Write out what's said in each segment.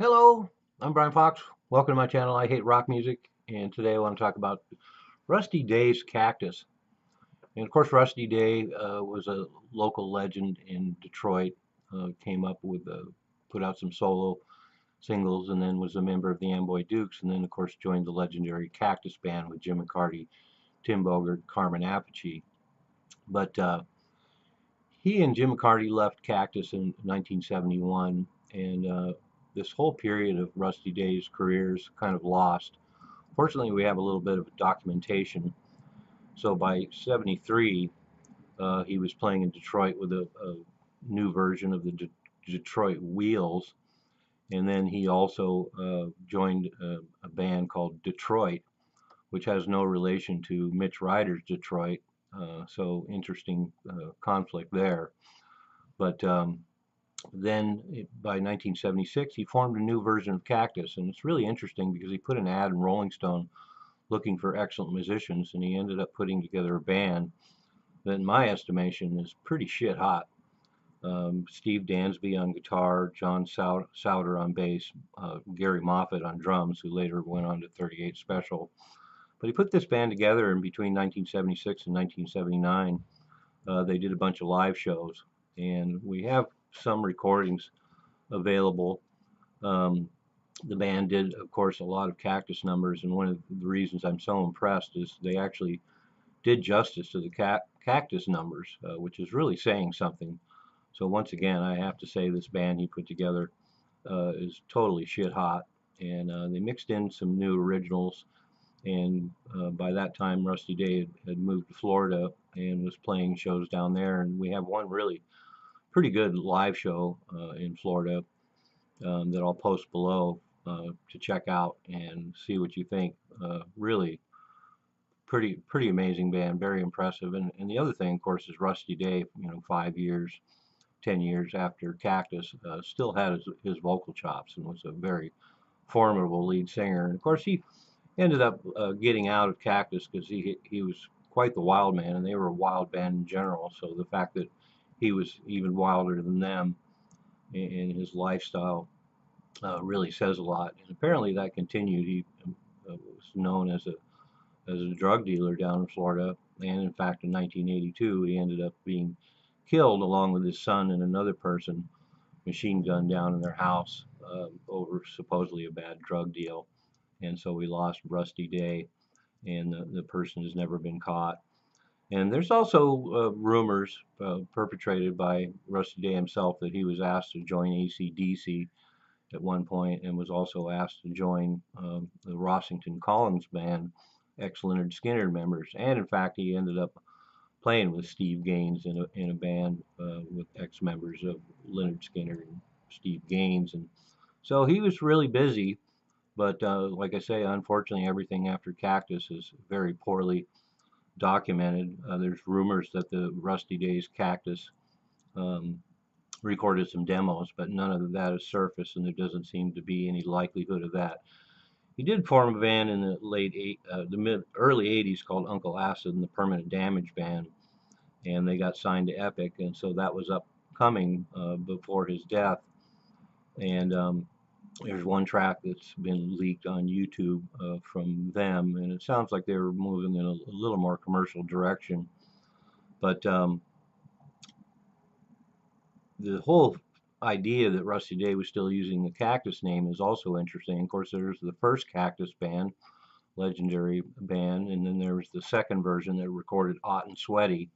Hello, I'm Brian Fox. Welcome to my channel. I hate rock music, and today I want to talk about Rusty Day's Cactus. And of course, Rusty Day was a local legend in Detroit. Came up with, put out some solo singles, and then was a member of the Amboy Dukes, and then of course joined the legendary Cactus band with Jim McCarty, Tim Bogert, Carmen Appice. But he and Jim McCarty left Cactus in 1971, and this whole period of Rusty Day's career is kind of lost. Fortunately, we have a little bit of documentation. So by 73, he was playing in Detroit with a new version of the Detroit Wheels. And then he also joined a band called Detroit, which has no relation to Mitch Ryder's Detroit. So interesting conflict there. But then by 1976, he formed a new version of Cactus. And it's really interesting because he put an ad in Rolling Stone looking for excellent musicians, and he ended up putting together a band that, in my estimation, is pretty shit hot. Steve Dansby on guitar, John Souter on bass, Gary Moffat on drums, who later went on to 38 Special. But he put this band together in between 1976 and 1979. They did a bunch of live shows, and we have some recordings available. Um, the band did, of course, a lot of Cactus numbers, and one of the reasons I'm so impressed is they actually did justice to the Cactus numbers, which is really saying something. So once again, I have to say this band he put together is totally shit hot, and they mixed in some new originals. And by that time, Rusty Day had moved to Florida and was playing shows down there. And we have one really pretty good live show in Florida that I'll post below to check out and see what you think. Really pretty amazing band, very impressive. And the other thing, of course, is Rusty Day. 5 years, 10 years after Cactus, still had his vocal chops and was a very formidable lead singer. And of course, he ended up getting out of Cactus because he was quite the wild man, and they were a wild band in general. So the fact that he was even wilder than them in his lifestyle really says a lot. And apparently that continued. He was known as a drug dealer down in Florida, and in fact in 1982 he ended up being killed along with his son and another person, machine gunned down in their house over supposedly a bad drug deal. And so we lost Rusty Day, and the person has never been caught. And there's also rumors perpetrated by Rusty Day himself that he was asked to join AC/DC at one point, and was also asked to join the Rossington Collins band, ex-Lynyrd Skynyrd members. And in fact, he ended up playing with Steve Gaines in a band with ex-members of Lynyrd Skynyrd and Steve Gaines. And so he was really busy. But like I say, unfortunately, everything after Cactus is very poorly documented. There's rumors that the Rusty Days Cactus um, recorded some demos, but none of that has surfaced, and there doesn't seem to be any likelihood of that. He did form a band in the early '80s called Uncle Acid and the Permanent Damage Band, and they got signed to Epic, and so that was upcoming before his death. And there's one track that's been leaked on YouTube from them, and it sounds like they were moving in a little more commercial direction. But the whole idea that Rusty Day was still using the Cactus name is also interesting. Of course, there's the first Cactus band, legendary band, and then there was the second version that recorded Hot and Sweaty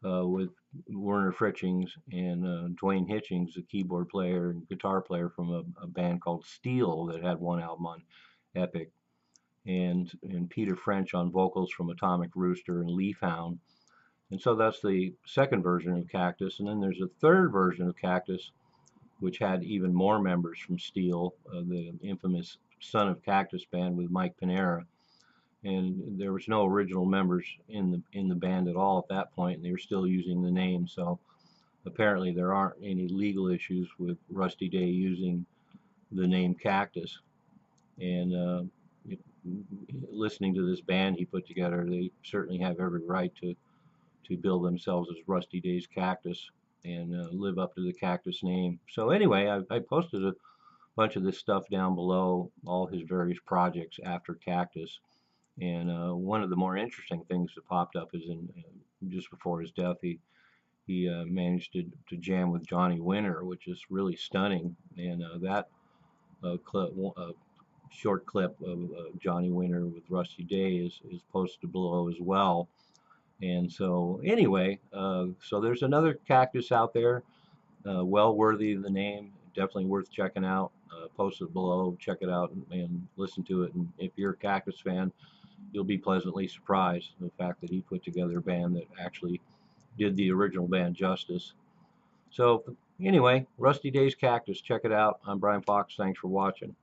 with Werner Fritchings and Dwayne Hitchings, the keyboard player and guitar player from a band called Steel that had one album on Epic, and Peter French on vocals from Atomic Rooster and Leafhound. And so that's the second version of Cactus. And then there's a third version of Cactus, which had even more members from Steel, the infamous Son of Cactus band with Mike Panera. And there was no original members in the band at all at that point, and they were still using the name. So apparently there aren't any legal issues with Rusty Day using the name Cactus. And listening to this band he put together, they certainly have every right to bill themselves as Rusty Day's Cactus and live up to the Cactus name. So anyway, I posted a bunch of this stuff down below, all his various projects after Cactus. And one of the more interesting things that popped up is in just before his death, he managed to jam with Johnny Winter, which is really stunning. And that short clip of Johnny Winter with Rusty Day is posted below as well. And so anyway, so there's another Cactus out there, well worthy of the name, definitely worth checking out. Posted below, check it out and listen to it. And if you're a Cactus fan, you'll be pleasantly surprised the fact that he put together a band that actually did the original band justice. So anyway, Rusty Days Cactus, check it out. I'm Brian Fox. Thanks for watching.